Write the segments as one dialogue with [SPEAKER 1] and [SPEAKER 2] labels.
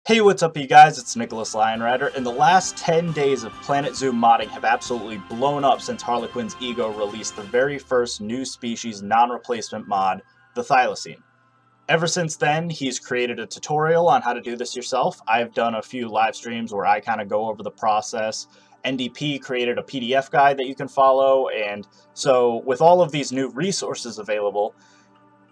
[SPEAKER 1] Hey, what's up you guys, it's LionRider, and the last 10 days of Planet Zoo modding have absolutely blown up since Harlequin's Ego released the very first new species non-replacement mod, the Thylacine. Ever since then, he's created a tutorial on how to do this yourself. I've done a few live streams where I kind of go over the process. NDP created a PDF guide that you can follow, and so with all of these new resources available,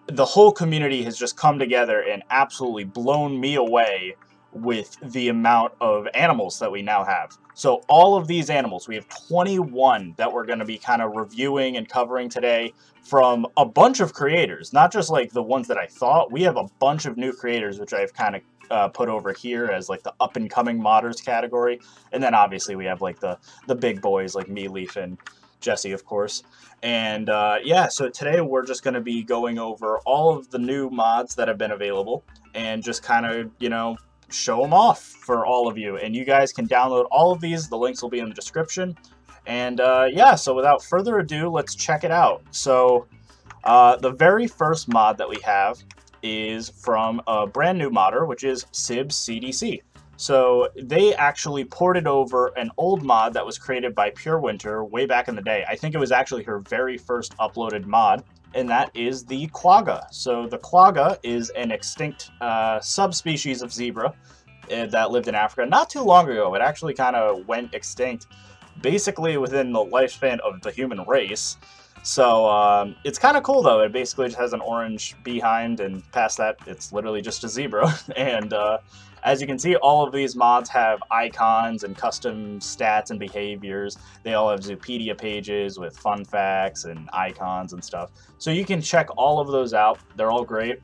[SPEAKER 1] the whole community has just come together and absolutely blown me away with the amount of animals that we now have. So all of these animals, we have 21 that we're going to be kind of reviewing and covering today from a bunch of creators, not just like the ones that I thought. We have a bunch of new creators, which I've kind of put over here as like the up and coming modders category. And then obviously we have like the big boys like me, Leaf, and Jesse, of course. And yeah, so today we're just going to be going over all of the new mods that have been available and just kind of, you know, show them off for all of you. And you guys can download all of these. The links will be in the description. And yeah, so without further ado, let's check it out. So the very first mod that we have is from a brand new modder, which is SibCDCU. So they actually ported over an old mod that was created by PureWinter way back in the day. I think it was actually her very first uploaded mod, and that is the quagga. So the quagga is an extinct subspecies of zebra that lived in Africa not too long ago. It actually kind of went extinct basically within the lifespan of the human race. So it's kind of cool though. It basically just has an orange behind, and past that it's literally just a zebra. And as you can see, all of these mods have icons and custom stats and behaviors. They all have Zoopedia pages with fun facts and icons and stuff. So you can check all of those out. They're all great.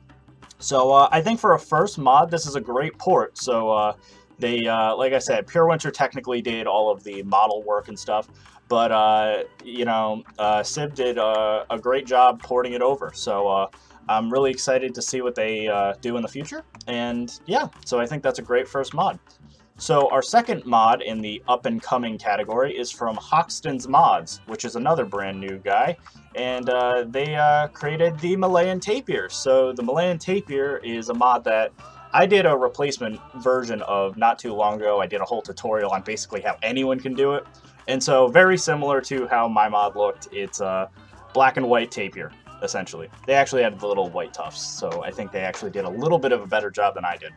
[SPEAKER 1] So I think for a first mod, this is a great port. So they, like I said, PureWinter technically did all of the model work and stuff. But, you know, Sib did a great job porting it over. So I'm really excited to see what they do in the future. And yeah, so I think that's a great first mod. So our second mod in the up-and-coming category is from HoxtonsMODS, which is another brand new guy. And they created the Malayan Tapir. So the Malayan Tapir is a mod that I did a replacement version of not too long ago. I did a whole tutorial on basically how anyone can do it. And so very similar to how my mod looked, it's a black and white tapir, essentially. They actually had the little white tufts, so I think they actually did a little bit of a better job than I did.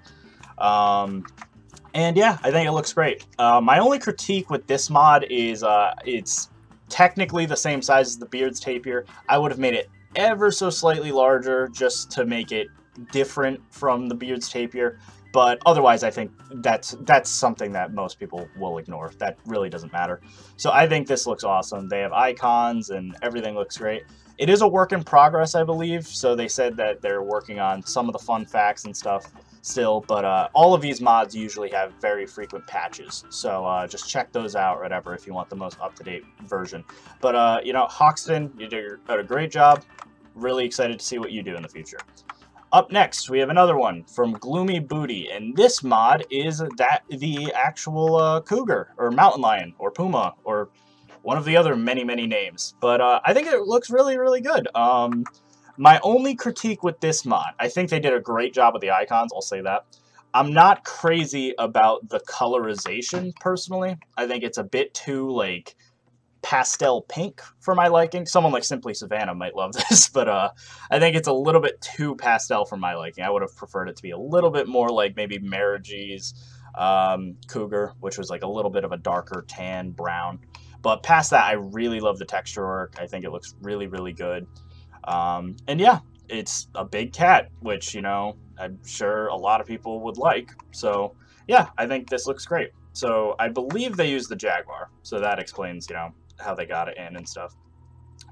[SPEAKER 1] And yeah, I think it looks great. My only critique with this mod is it's technically the same size as the Beard's tapir. I would have made it ever so slightly larger just to make it different from the Beard's tapir. But otherwise, I think that's something that most people will ignore. That really doesn't matter. So I think this looks awesome. They have icons and everything looks great. It is a work in progress, I believe. So they said that they're working on some of the fun facts and stuff still. But all of these mods usually have very frequent patches. So just check those out or whatever if you want the most up-to-date version. But, you know, Hoxton, you did a great job. Really excited to see what you do in the future. Up next, we have another one from GloomyBooty, and this mod is the actual cougar, or mountain lion, or puma, or one of the other many, many names. But I think it looks really, really good. My only critique with this mod, I think they did a great job with the icons, I'll say that. I'm not crazy about the colorization, personally. I think it's a bit too, like, pastel pink for my liking. Someone like Simply Savannah might love this, but I think it's a little bit too pastel for my liking. I would have preferred it to be a little bit more like maybe Marigy's Cougar, which was like a little bit of a darker tan brown. But past that, I really love the texture work. I think it looks really, really good. And yeah, it's a big cat, which, you know, I'm sure a lot of people would like. So yeah, I think this looks great. So I believe they use the Jaguar, so that explains, you know, how they got it in and stuff.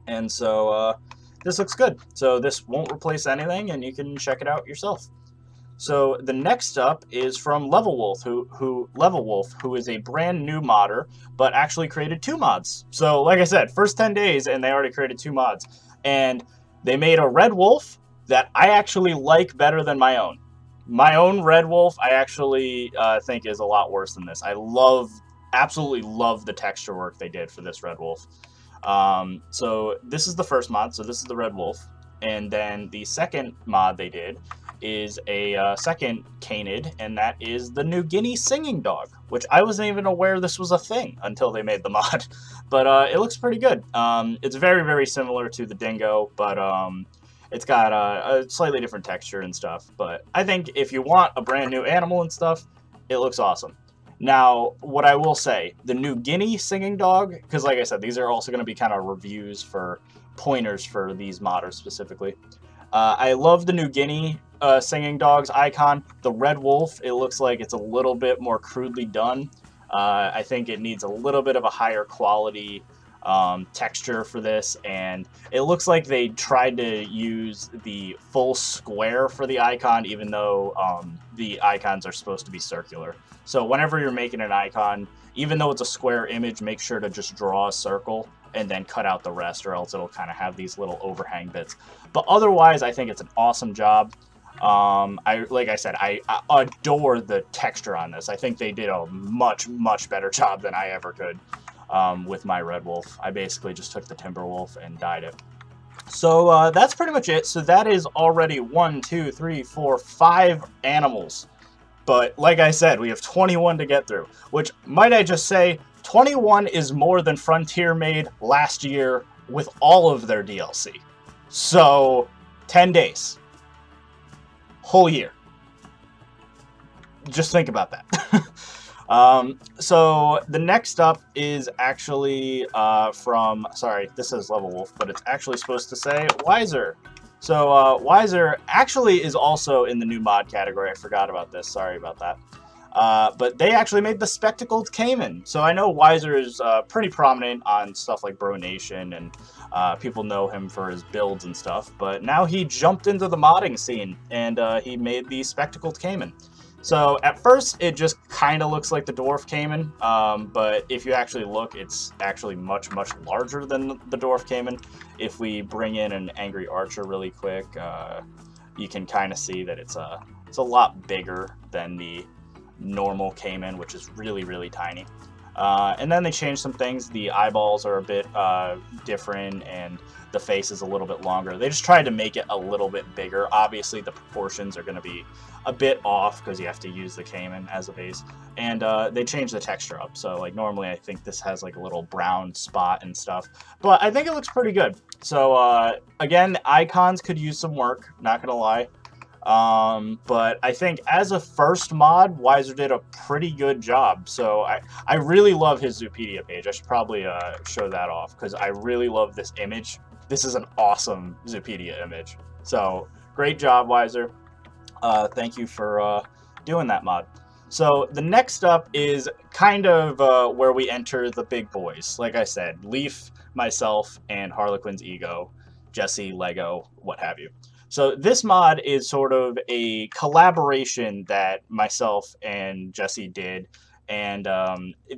[SPEAKER 1] And so this looks good. So this won't replace anything, and you can check it out yourself. So the next up is from LevelWolf, who is a brand new modder, but actually created 2 mods. So like I said, first 10 days, and they already created 2 mods. And they made a red wolf that I actually like better than my own. My own red wolf, I actually think is a lot worse than this. I absolutely love the texture work they did for this red wolf. So this is the first mod, so this is the red wolf. And then the second mod they did is a second canid, and that is the new Guinea Singing Dog, which I wasn't even aware this was a thing until they made the mod. But it looks pretty good. It's very, very similar to the dingo, but it's got a slightly different texture and stuff. But I think if you want a brand new animal and stuff, it looks awesome. Now, what I will say, the new Guinea Singing Dog, because like I said, these are also going to be kind of reviews for pointers for these modders specifically. I love the new Guinea Singing Dog's icon. The Red Wolf, it looks like it's a little bit more crudely done. I think it needs a little bit of a higher quality texture for this, and it looks like they tried to use the full square for the icon, even though the icons are supposed to be circular. So whenever you're making an icon, even though it's a square image, make sure to just draw a circle and then cut out the rest, or else it'll kind of have these little overhang bits. But otherwise, I think it's an awesome job. Like I said, I adore the texture on this. I think they did a much, much better job than I ever could with my Red Wolf. I basically just took the Timber Wolf and dyed it. So that's pretty much it. So that is already 1, 2, 3, 4, 5 animals. But like I said, we have 21 to get through, which, might I just say, 21 is more than Frontier made last year with all of their DLC. So 10 days. Whole year. Just think about that. So the next up is actually from, sorry, this says LevelWolf, but it's actually supposed to say Wyzer. So Wyzer actually is also in the new mod category. I forgot about this. Sorry about that. But they actually made the Spectacled Cayman. So I know Wyzer is pretty prominent on stuff like Bro Nation, and people know him for his builds and stuff. But now he jumped into the modding scene, and he made the Spectacled Cayman. So at first, it just kind of looks like the Dwarf Cayman, but if you actually look, it's actually much, much larger than the Dwarf Cayman. If we bring in an Angry Archer really quick, you can kind of see that it's a lot bigger than the normal Cayman, which is really, really tiny. And then they changed some things. The eyeballs are a bit different, and the face is a little bit longer. They just tried to make it a little bit bigger. Obviously, the proportions are going to be a bit off because you have to use the Cayman as a base. And they changed the texture up. So, like, normally I think this has, like, a little brown spot and stuff. But I think it looks pretty good. So, again, the icons could use some work, not going to lie. But I think as a first mod, Wyzer did a pretty good job. So I really love his Zoopedia page. I should probably show that off because I really love this image. This is an awesome Zoopedia image. So great job, Wyzer. Thank you for doing that mod. So the next up is kind of where we enter the big boys. Like I said, Leaf, myself, and Harlequin's Ego, Jesse, Lego, what have you. So this mod is sort of a collaboration that myself and Jesse did, and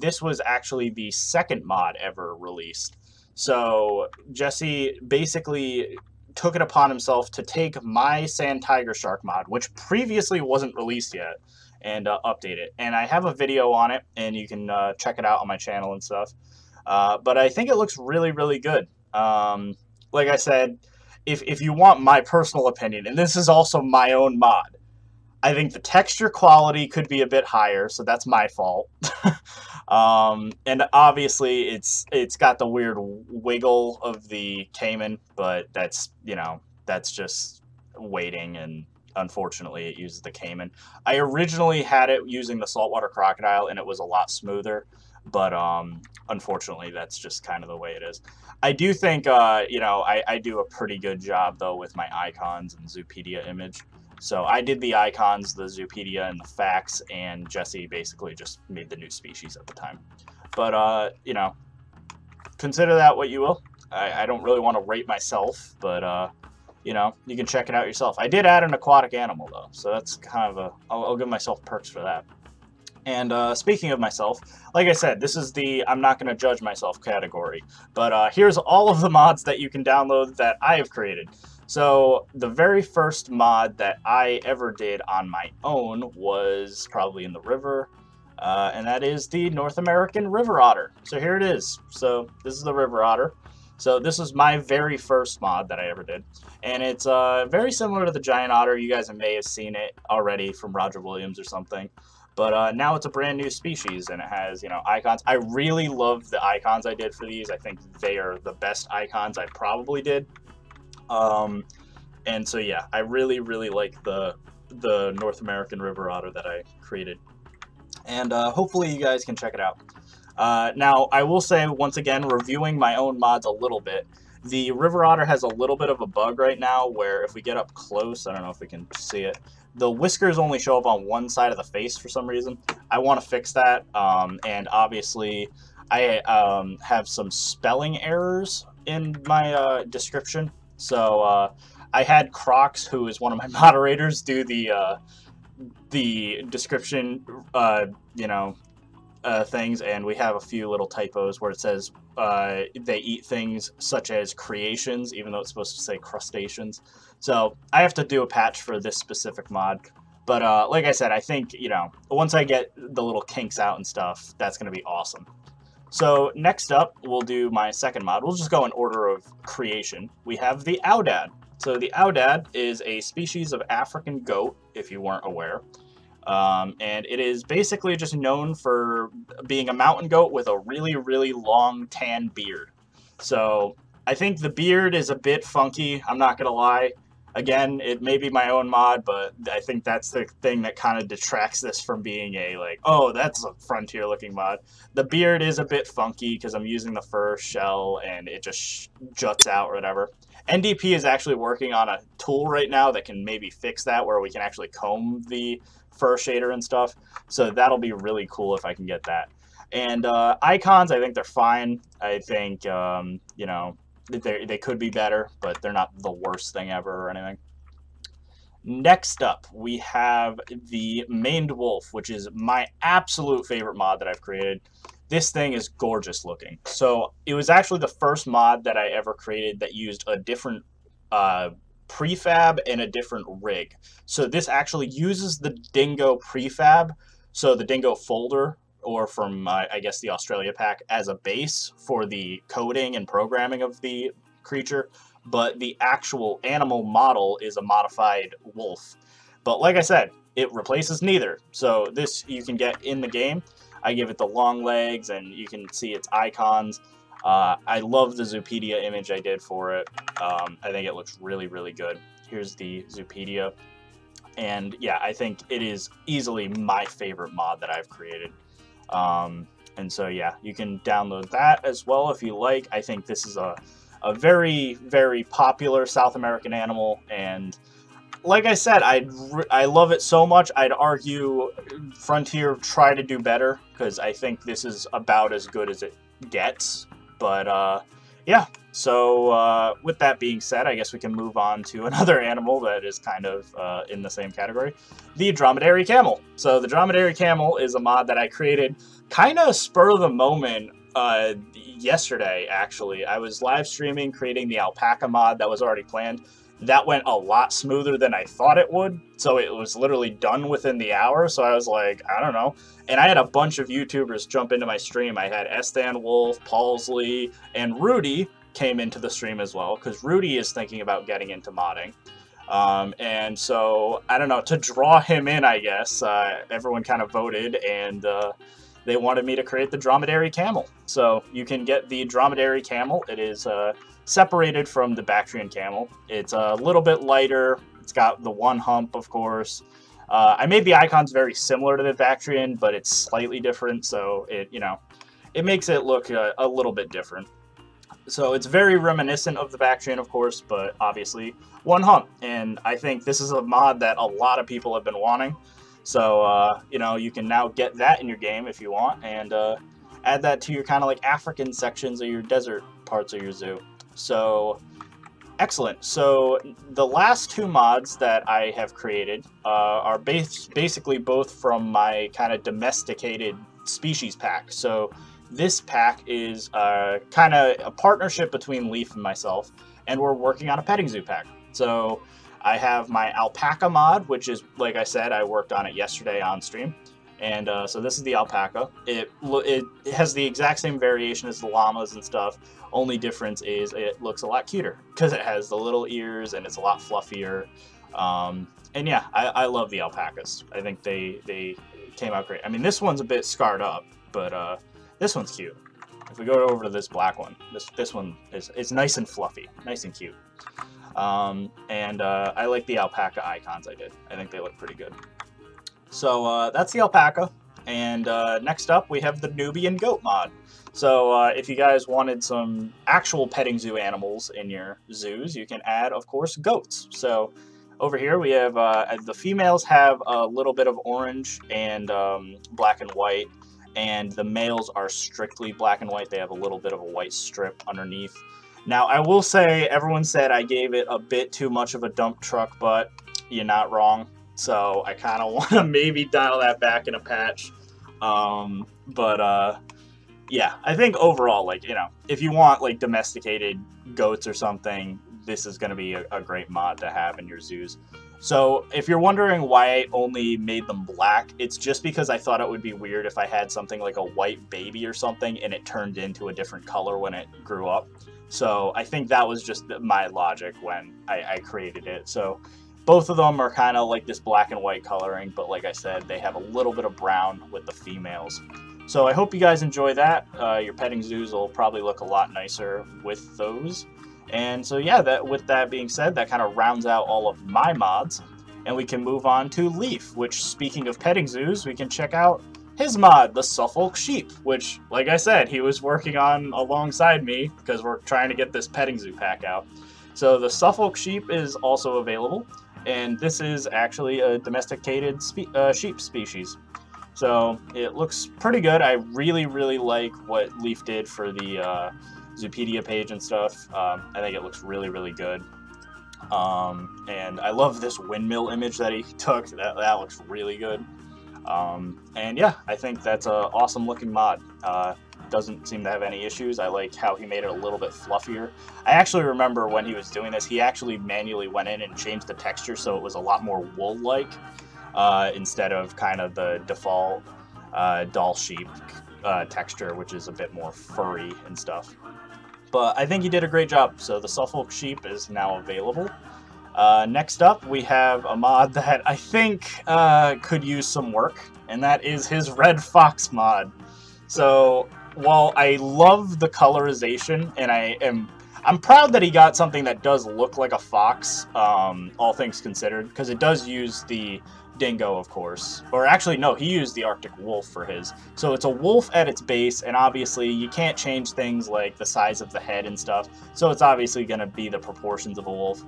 [SPEAKER 1] this was actually the second mod ever released. So Jesse basically took it upon himself to take my Sand Tiger Shark mod, which previously wasn't released yet, and update it. And I have a video on it, and you can check it out on my channel and stuff. But I think it looks really, really good. Like I said, if you want my personal opinion, and this is also my own mod, I think the texture quality could be a bit higher, so that's my fault. And obviously it's got the weird wiggle of the Cayman, but that's, you know, that's just weighting, and unfortunately it uses the Cayman. I originally had it using the saltwater crocodile, and it was a lot smoother, but unfortunately that's just kind of the way it is. I do think, you know, I do a pretty good job, though, with my icons and Zoopedia image. So I did the icons, the Zoopedia, and the facts, and Jesse basically just made the new species at the time. But, you know, consider that what you will. I don't really want to rate myself, but, you know, you can check it out yourself. I did add an aquatic animal, though, so that's kind of I'll give myself perks for that. And speaking of myself, like I said, this is the I'm not going to judge myself category. But here's all of the mods that you can download that I have created. So the very first mod that I ever did on my own was probably in the river. And that is the North American River Otter. So here it is. So this is the River Otter. So this was my very first mod that I ever did, and it's very similar to the giant otter. You guys may have seen it already from Roger Williams or something, but now it's a brand new species, and it has, you know, icons. I really love the icons I did for these. I think they are the best icons I probably did. And so yeah, I really like the North American river otter that I created, and hopefully you guys can check it out. Now, I will say, once again, reviewing my own mods a little bit, the river otter has a little bit of a bug right now where if we get up close, I don't know if we can see it, the whiskers only show up on one side of the face for some reason. I want to fix that, and obviously I have some spelling errors in my description. So I had Crocs, who is one of my moderators, do the description, you know, things, and we have a few little typos where it says they eat things such as creations, even though it's supposed to say crustaceans. So I have to do a patch for this specific mod. But like I said, I think, you know, once I get the little kinks out and stuff, that's going to be awesome. So next up, we'll do my second mod. We'll just go in order of creation. We have the Aoudad. So the Aoudad is a species of African goat, if you weren't aware. And it is basically just known for being a mountain goat with a really long tan beard. So I think the beard is a bit funky, I'm not gonna lie. Again, it may be my own mod, but I think that's the thing that kind of detracts this from being a, like, oh, that's a frontier looking mod. The beard is a bit funky because I'm using the fur shell and it just juts out or whatever. NDP is actually working on a tool right now that can maybe fix that, where we can actually comb the fur shader and stuff. So that'll be really cool if I can get that. And icons, I think they're fine. I think, you know, they could be better, but they're not the worst thing ever or anything. Next up, we have the Maine Wolf, which is my absolute favorite mod that I've created. This thing is gorgeous looking. So it was actually the first mod that I ever created that used a different prefab and a different rig. So this actually uses the Dingo prefab, so the Dingo folder, or from, I guess, the Australia pack, as a base for the coding and programming of the creature, but the actual animal model is a modified wolf. But like I said, it replaces neither. So this you can get in the game. I give it the long legs, and you can see its icons. I love the Zoopedia image I did for it. I think it looks really good. Here's the Zoopedia. And yeah, I think it is easily my favorite mod that I've created. And so yeah, you can download that as well if you like. I think this is a very popular South American animal, and like I said, I love it so much. I'd argue Frontier try to do better, because I think this is about as good as it gets. But yeah, so with that being said, I guess we can move on to another animal that is kind of in the same category, the Dromedary Camel. So the Dromedary Camel is a mod that I created kind of spur of the moment yesterday, actually. I was live streaming creating the Alpaca mod that was already planned. That went a lot smoother than I thought it would, so it was literally done within the hour. So I was like, I don't know. And I had a bunch of YouTubers jump into my stream. I had StanWolf, Paulsley, and Rudy came into the stream as well, because Rudy is thinking about getting into modding. And so, I don't know, to draw him in, I guess, everyone kind of voted, and they wanted me to create the Dromedary Camel. So you can get the Dromedary Camel. It is separated from the Bactrian camel. It's a little bit lighter. It's got the one hump, of course. I made the icons very similar to the Bactrian, but it's slightly different, so it, you know, it makes it look a little bit different. So it's very reminiscent of the Bactrian, of course, but obviously one hump. And I think this is a mod that a lot of people have been wanting. So, you know, you can now get that in your game if you want, and add that to your kind of like African sections or your desert parts of your zoo. So, excellent. So, the last two mods that I have created are basically both from my kind of domesticated species pack. So, this pack is kind of a partnership between Leaf and myself, and we're working on a petting zoo pack. So, I have my Alpaca mod, which is, like I said, I worked on it yesterday on stream. And so this is the alpaca. It has the exact same variation as the llamas and stuff. Only difference is it looks a lot cuter because it has the little ears and it's a lot fluffier. And yeah, I love the alpacas. I think they came out great. I mean, this one's a bit scarred up, but this one's cute. If we go over to this black one, this one is nice and fluffy, nice and cute. I like the alpaca icons I did. I think they look pretty good. So that's the alpaca. And next up, we have the Nubian Goat mod. So if you guys wanted some actual petting zoo animals in your zoos, you can add, of course, goats. So over here we have, the females have a little bit of orange and black and white, and the males are strictly black and white. They have a little bit of a white strip underneath. Now, I will say, everyone said I gave it a bit too much of a dump truck, but you're not wrong. So I kind of want to maybe dial that back in a patch. Yeah, I think overall, like, you know, if you want like domesticated goats or something, this is going to be a great mod to have in your zoos. So if you're wondering why I only made them black, it's just because I thought it would be weird if I had something like a white baby or something and it turned into a different color when it grew up. So I think that was just my logic when I created it. So both of them are kind of like this black and white coloring, but like I said, they have a little bit of brown with the females. So I hope you guys enjoy that. Your petting zoos will probably look a lot nicer with those. And so yeah, with that being said, that kind of rounds out all of my mods. And we can move on to Leaf, which, speaking of petting zoos, we can check out his mod, the Suffolk Sheep, which, like I said, he was working on alongside me because we're trying to get this petting zoo pack out. So the Suffolk Sheep is also available, and this is actually a domesticated sheep species. So it looks pretty good. I really, really like what Leaf did for the Zoopedia page and stuff. I think it looks really, really good. And I love this windmill image that he took. That looks really good. And yeah, I think that's an awesome looking mod. Doesn't seem to have any issues. I like how he made it a little bit fluffier. I actually remember when he was doing this, he actually manually went in and changed the texture so it was a lot more wool-like instead of kind of the default doll sheep texture, which is a bit more furry and stuff. But I think he did a great job. So the Suffolk Sheep is now available. Next up, we have a mod that I think could use some work, and that is his Red Fox mod. So while I love the colorization, and I'm proud that he got something that does look like a fox, all things considered, because it does use the dingo, of course. Or actually, no, he used the Arctic wolf for his. So it's a wolf at its base, and obviously you can't change things like the size of the head and stuff, so it's obviously going to be the proportions of a wolf.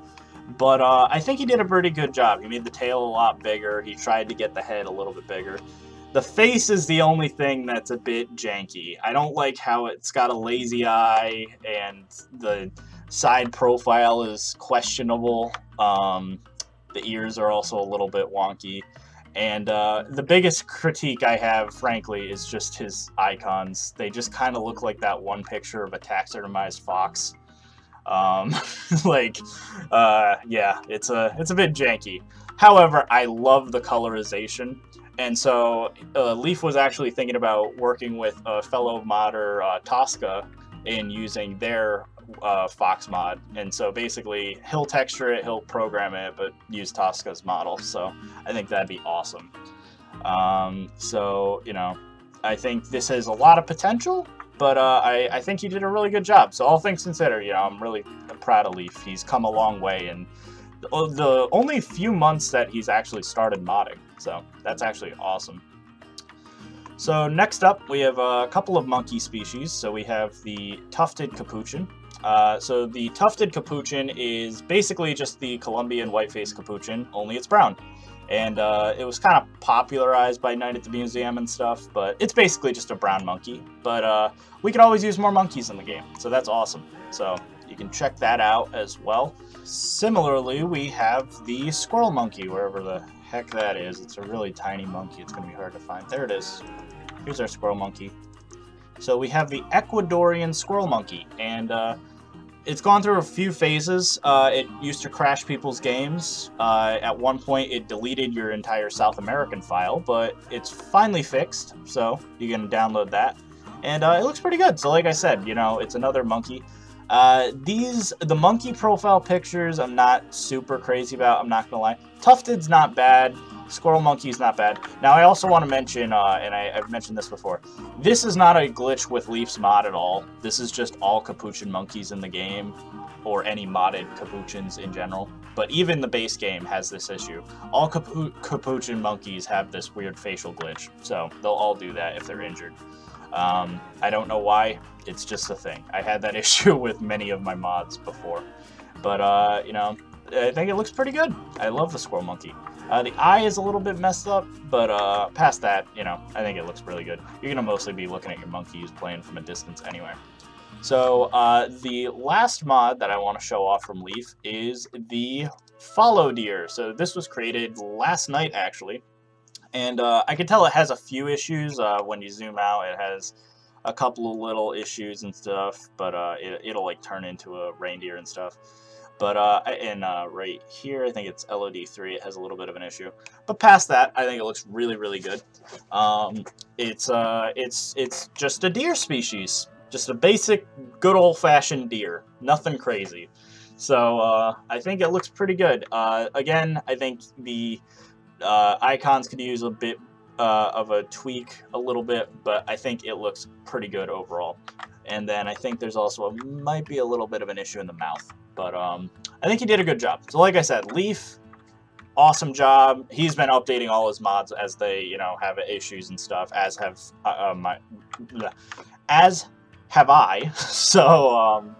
[SPEAKER 1] But I think he did a pretty good job. He made the tail a lot bigger. He tried to get the head a little bit bigger. The face is the only thing that's a bit janky. I don't like how it's got a lazy eye, and the side profile is questionable. The ears are also a little bit wonky. And the biggest critique I have, frankly, is just his icons. They just kind of look like that one picture of a taxidermized fox. Yeah, it's a bit janky. However, I love the colorization. And so Leaf was actually thinking about working with a fellow modder, Tosca, in using their Fox mod. And so basically, he'll texture it, he'll program it, but use Tosca's model. So I think that'd be awesome. So, you know, I think this has a lot of potential, but I think he did a really good job. So all things considered, you know, I'm really proud of Leaf. He's come a long way, and the only few months that he's actually started modding. So that's actually awesome. So next up, we have a couple of monkey species. So we have the Tufted Capuchin. So the Tufted Capuchin is basically just the Colombian white-faced capuchin, only it's brown. And it was kind of popularized by Night at the Museum and stuff, but it's basically just a brown monkey. But we can always use more monkeys in the game, so that's awesome. So you can check that out as well. Similarly, we have the Squirrel Monkey, wherever the heck that is. It's a really tiny monkey. It's going to be hard to find. There it is. Here's our Squirrel Monkey. So we have the Ecuadorian Squirrel Monkey, and it's gone through a few phases. It used to crash people's games. At one point, it deleted your entire South American file, but it's finally fixed, so you can download that. And it looks pretty good. So like I said, you know, it's another monkey. The monkey profile pictures, I'm not super crazy about, I'm not gonna lie. Tufted's not bad. Squirrel Monkey's not bad. Now, I also want to mention, and I've mentioned this before, this is not a glitch with Leaf's mod at all. This is just all Capuchin monkeys in the game, or any modded Capuchins in general. But even the base game has this issue. All Capuchin monkeys have this weird facial glitch, so they'll all do that if they're injured. I don't know why, it's just a thing. I had that issue with many of my mods before. But, you know, I think it looks pretty good. I love the Squirrel Monkey. The eye is a little bit messed up, but past that, you know, I think it looks really good. You're going to mostly be looking at your monkeys playing from a distance anyway. So the last mod that I want to show off from Leaf is the Follow Deer. So this was created last night, actually. And I can tell it has a few issues. When you zoom out, it has a couple of little issues and stuff, but it'll like turn into a reindeer and stuff. But right here, I think it's LOD3, it has a little bit of an issue. But past that, I think it looks really, really good. It's just a deer species. Just a basic, good old-fashioned deer. Nothing crazy. So I think it looks pretty good. Again, I think the icons could use a bit of a tweak a little bit, but I think it looks pretty good overall. And then I think there's also might be a little bit of an issue in the mouth. But I think he did a good job. So like I said, Leaf, awesome job. He's been updating all his mods as they, you know, have issues and stuff, as have I. So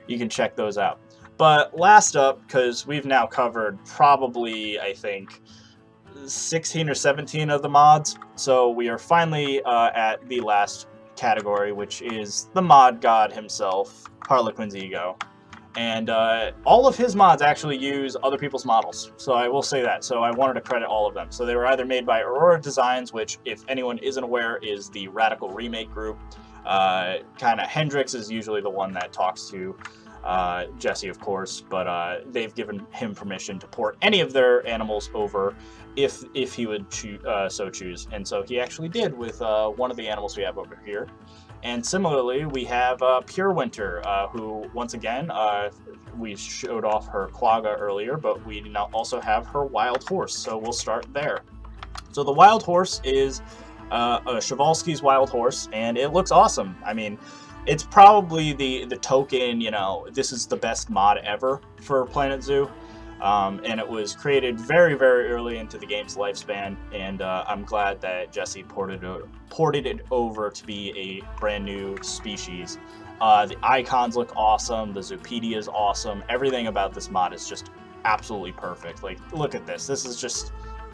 [SPEAKER 1] you can check those out. But last up, because we've now covered probably, I think, 16 or 17 of the mods. So we are finally at the last category, which is the mod god himself, Harlequin's Ego. And all of his mods actually use other people's models, so I will say that. So I wanted to credit all of them. So they were either made by Aurora Designs, which, if anyone isn't aware, is the Radical Remake group. Kind of Hendrix is usually the one that talks to Jesse, of course, but they've given him permission to port any of their animals over if he would so choose. And so he actually did with one of the animals we have over here. And similarly, we have PureWinter, who, once again, we showed off her quagga earlier, but we now also have her wild horse, so we'll start there. So the wild horse is a Przewalski's wild horse, and it looks awesome. I mean, it's probably the token, you know, this is the best mod ever for Planet Zoo. And it was created very, very early into the game's lifespan, and I'm glad that Jesse ported it over to be a brand new species. The icons look awesome, the Zoopedia is awesome, everything about this mod is just absolutely perfect. Like, look at this. This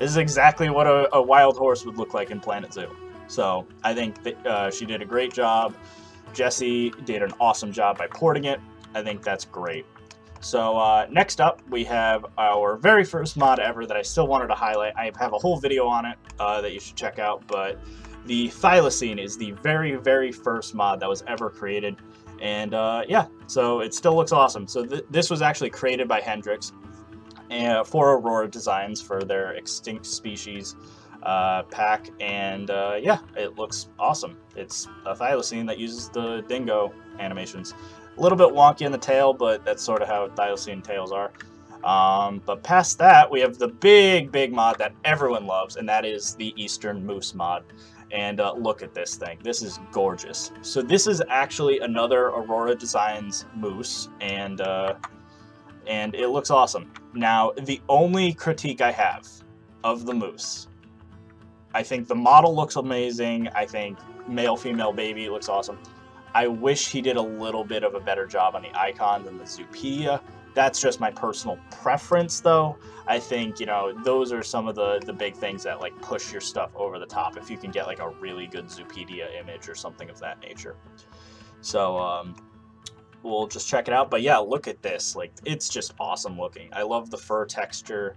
[SPEAKER 1] is exactly what a wild horse would look like in Planet Zoo. So I think that she did a great job. Jesse did an awesome job by porting it. I think that's great. So next up, we have our very first mod ever that I still wanted to highlight. I have a whole video on it that you should check out, but the Thylacine is the very, very first mod that was ever created. And yeah, so it still looks awesome. So this was actually created by Hendrix for Aurora Designs for their Extinct Species pack, and yeah, it looks awesome. It's a Thylacine that uses the dingo animations. A little bit wonky in the tail, but that's sort of how Thylacine tails are. But past that, we have the big mod that everyone loves, and that is the Eastern Moose mod. And look at this thing. This is gorgeous. So this is actually another Aurora Designs moose, and it looks awesome. Now, the only critique I have of the moose, I think the model looks amazing. I think male-female baby looks awesome. I wish he did a little bit of a better job on the icon than the Zoopedia. That's just my personal preference, though. I think, you know, those are some of the big things that, like, push your stuff over the top, if you can get, like, a really good Zoopedia image or something of that nature. So, we'll just check it out. But, yeah, look at this. Like, it's just awesome looking. I love the fur texture.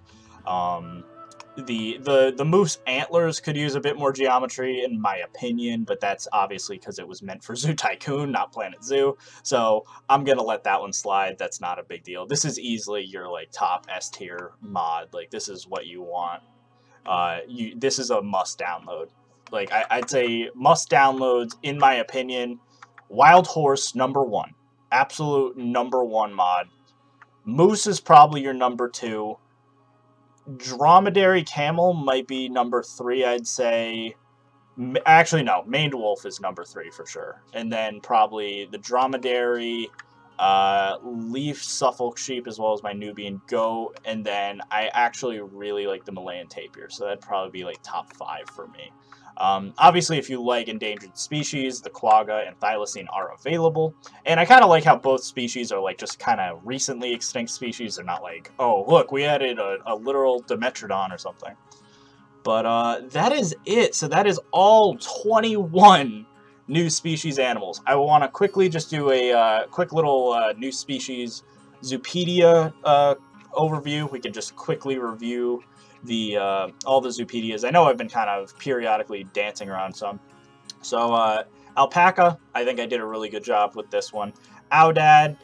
[SPEAKER 1] The moose antlers could use a bit more geometry, in my opinion, but that's obviously because it was meant for Zoo Tycoon, not Planet Zoo. So I'm gonna let that one slide. That's not a big deal. This is easily your like top S tier mod. Like this is what you want. This is a must download. Like I'd say must downloads, in my opinion. Wild Horse #1, absolute #1 mod. Moose is probably your #2. Dromedary Camel might be #3, I'd say. Actually, no. Maine Wolf is #3 for sure. And then probably the Dromedary, Leaf, Suffolk Sheep, as well as my Nubian Goat. And then I actually really like the Malayan Tapir, so that'd probably be like top 5 for me. Obviously, if you like endangered species, the Quagga and Thylacine are available. And I kind of like how both species are like just kind of recently extinct species. They're not like, oh, look, we added a literal Dimetrodon or something. But that is it. So that is all 21 new species animals. I want to quickly just do a quick little new species Zoopedia overview. We can just quickly review the all the Zoopedias. I know I've been kind of periodically dancing around some. So Alpaca, I think I did a really good job with this one. Aoudad,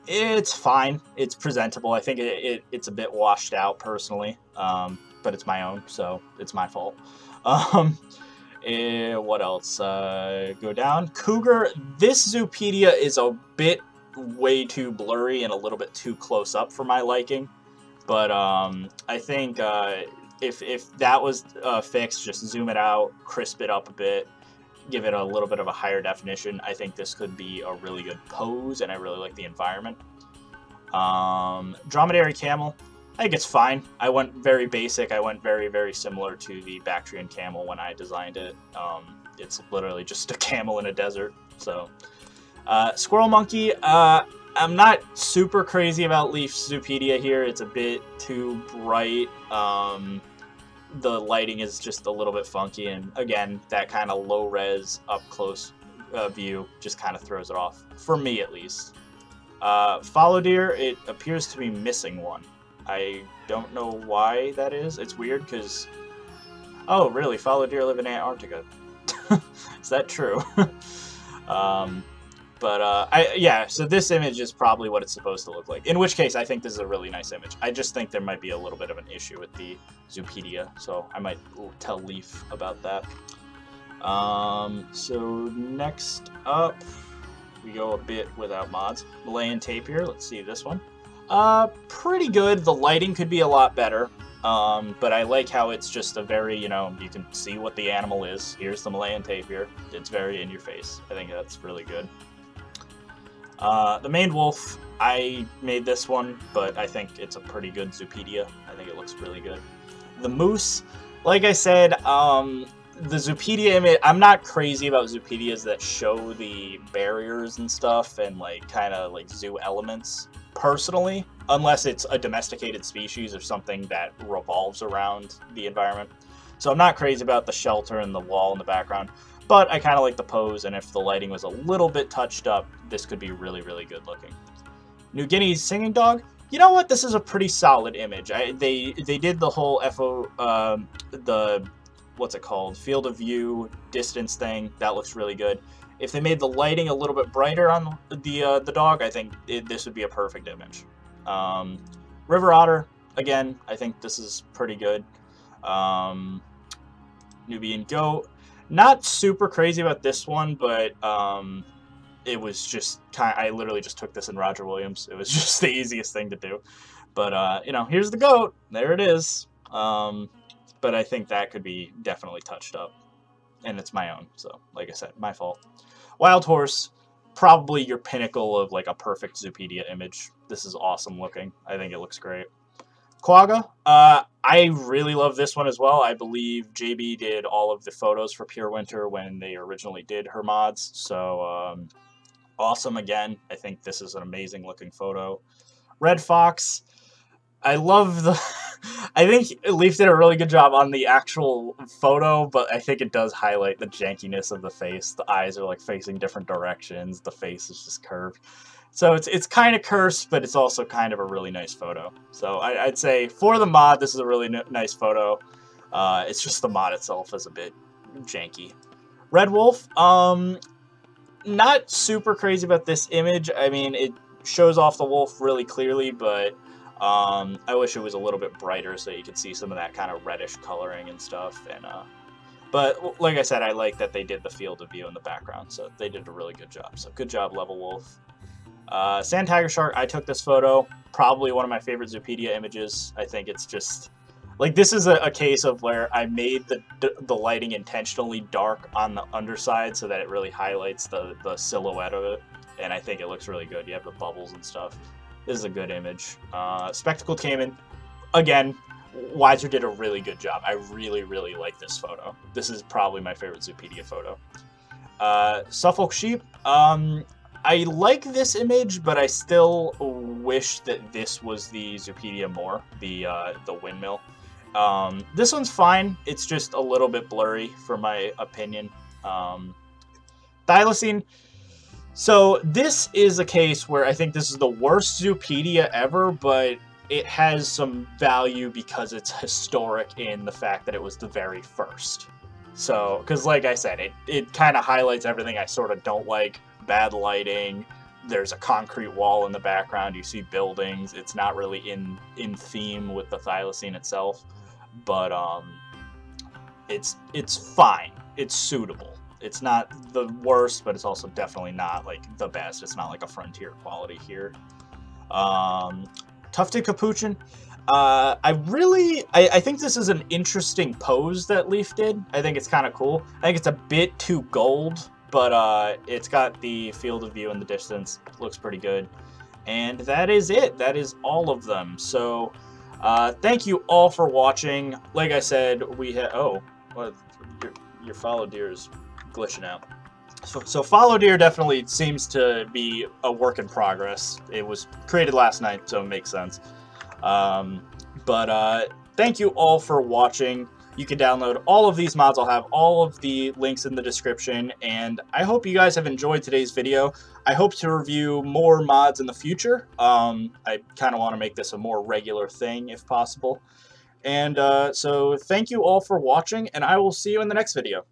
[SPEAKER 1] it's fine. It's presentable. I think it's a bit washed out personally, but it's my own, so it's my fault. What else? Go down. Cougar, this Zoopedia is a bit way too blurry and a little bit too close up for my liking. But I think if that was fixed, just zoom it out, crisp it up a bit, give it a little bit of a higher definition, I think this could be a really good pose, and I really like the environment. Dromedary Camel, I think it's fine. I went very basic. I went very, very similar to the Bactrian Camel when I designed it. It's literally just a camel in a desert. So, Squirrel Monkey, I'm not super crazy about Leaf Zoopedia here. It's a bit too bright. The lighting is just a little bit funky, and again, that kind of low-res, up-close view just kind of throws it off, for me at least. Fallow Deer, it appears to be missing one. I don't know why that is. It's weird, because... Oh, really? Fallow Deer live in Antarctica. Is that true? Yeah, so this image is probably what it's supposed to look like. In which case, I think this is a really nice image. I just think there might be a little bit of an issue with the Zoopedia, so I might tell Leaf about that. So next up, we go a bit without mods. Malayan Tapir, let's see this one. Pretty good. The lighting could be a lot better. But I like how it's just a very, you can see what the animal is. Here's the Malayan Tapir. It's very in your face. I think that's really good. The Maine Wolf, I made this one, but I think it's a pretty good Zoopedia. I think it looks really good. The Moose, like I said, the Zoopedia image, I'm not crazy about Zoopedias that show the barriers and stuff and kind of zoo elements, personally, unless it's a domesticated species or something that revolves around the environment. So I'm not crazy about the shelter and the wall in the background. But I kind of like the pose, and if the lighting was a little bit touched up, this could be really, really good looking. New Guinea Singing Dog, you know what? This is a pretty solid image. They did the whole what's it called? Field of view distance thing. That looks really good. If they made the lighting a little bit brighter on the dog, I think this would be a perfect image. River Otter, again, I think this is pretty good. Nubian Goat. Not super crazy about this one, but it was just I literally just took this in Roger Williams. It was just the easiest thing to do. But here's the goat. There it is. But I think that could be definitely touched up, and it's my own. So, like I said, my fault. Wild Horse, probably your pinnacle of a perfect Zoopedia image. This is awesome looking. I think it looks great. Quagga, I really love this one as well. I believe JB did all of the photos for PureWinter when they originally did her mods. So, awesome again. I think this is an amazing looking photo. Red Fox, I love the... I think Leaf did a really good job on the actual photo, but I think it does highlight the jankiness of the face. The eyes are facing different directions. The face is just curved. So it's kind of cursed, but it's also kind of a really nice photo. So I'd say for the mod, this is a really nice photo. It's just the mod itself is a bit janky. Red Wolf, not super crazy about this image. I mean, it shows off the wolf really clearly, but I wish it was a little bit brighter so you could see some of that kind of reddish coloring and stuff. And but like I said, I like that they did the field of view in the background, so they did a really good job. So good job, LevelWolf. Sand Tiger Shark, I took this photo. Probably one of my favorite Zoopedia images. I think it's just... like, this is a case of where I made the lighting intentionally dark on the underside so that it really highlights the silhouette of it. And I think it looks really good. You have the bubbles and stuff. This is a good image. Spectacled Cayman. Again, Wyzer did a really good job. I really, really like this photo. This is probably my favorite Zoopedia photo. Suffolk Sheep. I like this image, but I still wish that this was the Zoopedia more, the windmill. This one's fine. It's just a little bit blurry, for my opinion. Thylacine. So this is a case where I think this is the worst Zoopedia ever, but it has some value because it's historic in the fact that it was the very first. So, because like I said, it kind of highlights everything I sort of don't like. Bad lighting, there's a concrete wall in the background, you see buildings. It's not really in theme with the Thylacine itself, but it's fine. It's suitable. It's not the worst, but it's also definitely not like the best. It's not like a frontier quality here. Tufted Capuchin. I think this is an interesting pose that Leaf did. I think it's kind of cool. I think it's a bit too gold, but it's got the field of view in the distance. Looks pretty good. And that is it. That is all of them. So thank you all for watching. Like I said, we had... oh, well, your follow deer is glitching out. So follow deer definitely seems to be a work in progress. It was created last night, so it makes sense. Thank you all for watching. You can download all of these mods. I'll have all of the links in the description, and I hope you guys have enjoyed today's video. I hope to review more mods in the future. I kind of want to make this a more regular thing if possible. And so thank you all for watching, and I will see you in the next video.